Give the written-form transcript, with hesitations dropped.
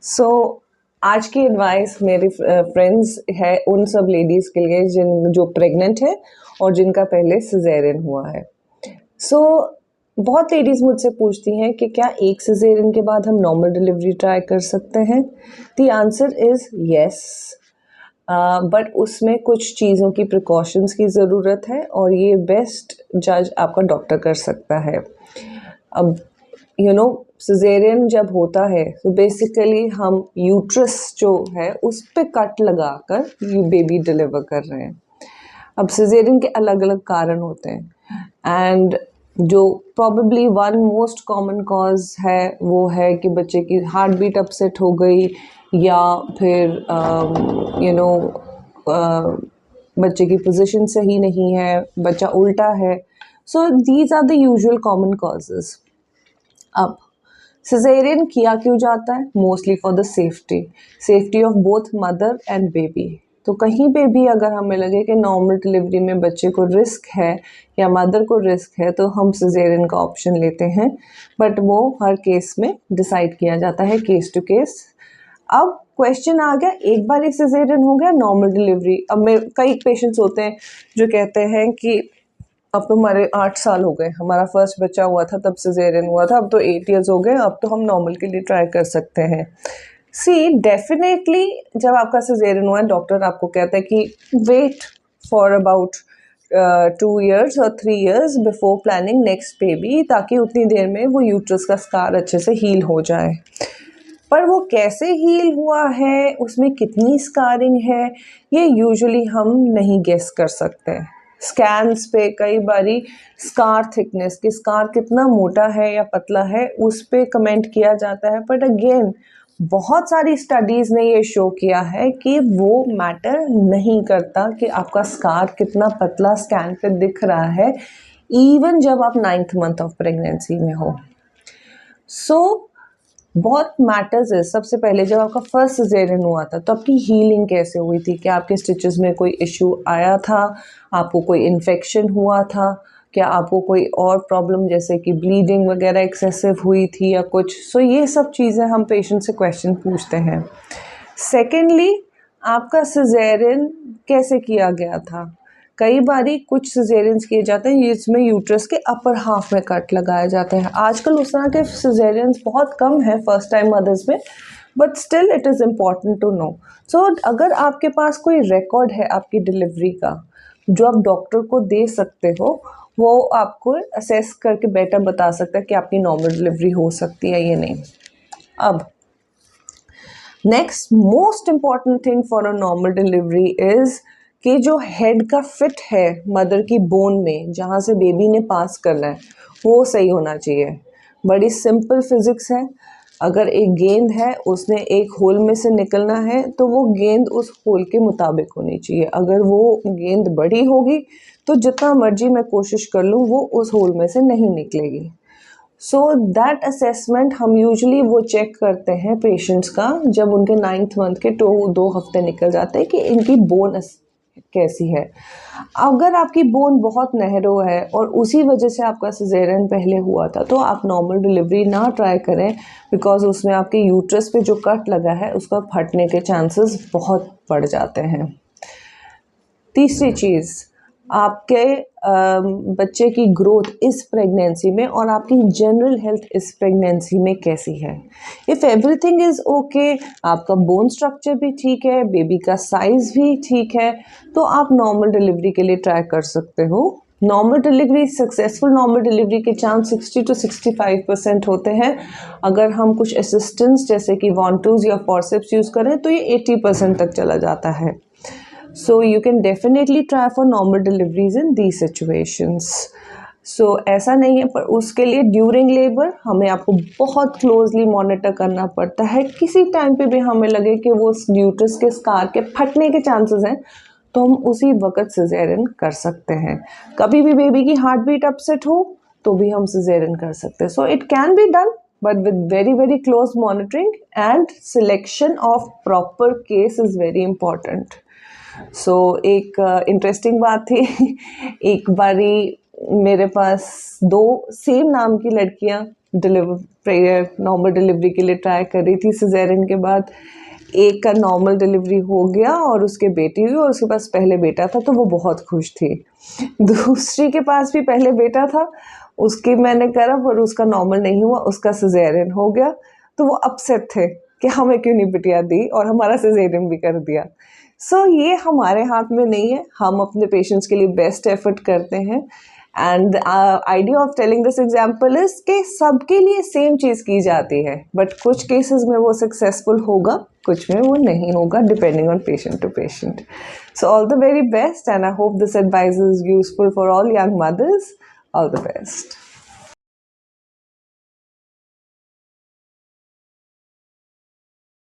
सो आज की एडवाइस मेरी फ्रेंड्स है उन सब लेडीज़ के लिए जो प्रेग्नेंट है और जिनका पहले सिजेरियन हुआ है। सो बहुत लेडीज़ मुझसे पूछती हैं कि क्या एक सिजेरियन के बाद हम नॉर्मल डिलीवरी ट्राई कर सकते हैं? The answer is yes. But उसमें कुछ चीज़ों की प्रिकॉशंस की ज़रूरत है और ये बेस्ट जज आपका डॉक्टर कर सकता है। अब सिजेरियन जब होता है तो बेसिकली हम यूट्रस जो है उस पे कट लगाकर ये बेबी डिलीवर कर रहे हैं। अब सिजेरियन के अलग अलग कारण होते हैं एंड जो probably one most common cause है वो है कि बच्चे की हार्ट बीट अपसेट हो गई या फिर बच्चे की पोजीशन सही नहीं है, बच्चा उल्टा है। So these are the usual common causes. अब सिजेरियन किया क्यों जाता है? Mostly for the safety of both mother and baby. तो कहीं पे भी अगर हमें लगे कि नॉर्मल डिलीवरी में बच्चे को रिस्क है या मदर को रिस्क है तो हम सिजेरियन का ऑप्शन लेते हैं, बट वो हर केस में डिसाइड किया जाता है केस टू केस। अब क्वेश्चन आ गया, एक बार ही सिजेरियन हो गया नॉर्मल डिलीवरी। अब कई पेशेंट्स होते हैं जो कहते हैं कि अब तो हमारे 8 साल हो गए, हमारा फर्स्ट बच्चा हुआ था तब सिजेरियन हुआ था, अब तो 8 इयर्स हो गए, अब तो हम नॉर्मल के लिए ट्राई कर सकते हैं। सी डेफिनेटली जब आपका सिजेरियन हुआ है डॉक्टर आपको कहता है कि वेट फॉर अबाउट 2 इयर्स और 3 years before planning next baby, ताकि उतनी देर में वो यूट्रस का स्कार अच्छे से हील हो जाए। पर वो कैसे हील हुआ है, उसमें कितनी स्कारिंग है, ये यूजुअली हम नहीं गेस कर सकते। स्कैन्स पे कई बारी स्कार थिकनेस कि स्कार कितना मोटा है या पतला है उस पे कमेंट किया जाता है, बट अगेन बहुत सारी स्टडीज़ ने ये शो किया है कि वो मैटर नहीं करता कि आपका स्कार कितना पतला स्कैन पे दिख रहा है, इवन जब आप 9th मंथ ऑफ प्रेगनेंसी में हो। सो बहुत मैटर्स है। सबसे पहले जब आपका फर्स्ट सिजेरियन हुआ था तो आपकी हीलिंग कैसे हुई थी? क्या आपके स्टिचेस में कोई इशू आया था? आपको कोई इन्फेक्शन हुआ था? क्या आपको कोई और प्रॉब्लम जैसे कि ब्लीडिंग वगैरह एक्सेसिव हुई थी या कुछ? सो ये सब चीज़ें हम पेशेंट से क्वेश्चन पूछते हैं। सेकेंडली, आपका सिजेरियन कैसे किया गया था? कई बारी कुछ सिजेरियंस किए जाते हैं जिसमें यूट्रस के अपर हाफ में कट लगाया जाता है। आजकल उस तरह के सिजेरियंस बहुत कम है फर्स्ट टाइम मदर्स में, but still it is important to know. So अगर आपके पास कोई रिकॉर्ड है आपकी डिलीवरी का जो आप डॉक्टर को दे सकते हो, वो आपको असेस करके बेटर बता सकता है कि आपकी नॉर्मल डिलीवरी हो सकती है या नहीं। अब next most important thing for a normal delivery is कि जो हेड का फिट है मदर की बोन में जहाँ से बेबी ने पास करना है वो सही होना चाहिए। बड़ी सिंपल फिज़िक्स है। अगर एक गेंद है उसने एक होल में से निकलना है तो वो गेंद उस होल के मुताबिक होनी चाहिए। अगर वो गेंद बड़ी होगी तो जितना मर्जी मैं कोशिश कर लूँ वो उस होल में से नहीं निकलेगी। सो दैट असेसमेंट हम यूजुअली वो चेक करते हैं पेशेंट्स का जब उनके 9th मंथ के 2 हफ्ते निकल जाते हैं कि इनकी बोन कैसी है। अगर आपकी बोन बहुत नैरो है और उसी वजह से आपका सिजेरियन पहले हुआ था तो आप नॉर्मल डिलीवरी ना ट्राई करें, बिकॉज उसमें आपके यूट्रस पे जो कट लगा है उसका फटने के चांसेस बहुत बढ़ जाते हैं। तीसरी चीज़, आपके बच्चे की ग्रोथ इस प्रेगनेंसी में और आपकी जनरल हेल्थ इस प्रेगनेंसी में कैसी है। इफ़ एवरीथिंग इज़ ओके, आपका बोन स्ट्रक्चर भी ठीक है, बेबी का साइज़ भी ठीक है, तो आप नॉर्मल डिलीवरी के लिए ट्राई कर सकते हो। Normal delivery, successful normal delivery के चांस 60 to 65% होते हैं। अगर हम कुछ असिस्टेंस जैसे कि वॉन्टूज या फॉरसेप्स यूज़ करें तो ये 80% तक चला जाता है। So you can definitely try for normal deliveries in these situations. So ऐसा नहीं है, पर उसके लिए ड्यूरिंग लेबर हमें आपको बहुत क्लोजली मॉनिटर करना पड़ता है। किसी टाइम पे भी हमें लगे कि वो यूट्रस के स्कार के फटने के चांसेस हैं तो हम उसी वक्त सिजेरियन कर सकते हैं। कभी भी बेबी की हार्ट बीट अपसेट हो तो भी हम सिजेरियन कर सकते हैं। So it can be done, but with very very close monitoring and selection of proper case is very important. सो एक इंटरेस्टिंग बात थी एक बारी मेरे पास 2 सेम नाम की लड़कियां नॉर्मल डिलीवरी के लिए ट्राई कर रही थी। सिजेरियन के बाद एक का नॉर्मल डिलीवरी हो गया और उसके बेटी हुई और उसके पास पहले बेटा था, तो वो बहुत खुश थी। दूसरी के पास भी पहले बेटा था, उसकी मैंने करा पर उसका नॉर्मल नहीं हुआ, उसका सिजेरियन हो गया। तो वो अपसेट थे कि हमें क्यों नहीं बिटिया दी और हमारा सिजेरियन भी कर दिया। सो ये हमारे हाथ में नहीं है, हम अपने पेशेंट्स के लिए बेस्ट एफर्ट करते हैं। And idea of telling this example is कि सबके लिए सेम चीज़ की जाती है, बट कुछ केसेस में वो सक्सेसफुल होगा, कुछ में वो नहीं होगा, depending on patient to patient. So all the very best, and I hope this advice is useful for all young mothers. All the best.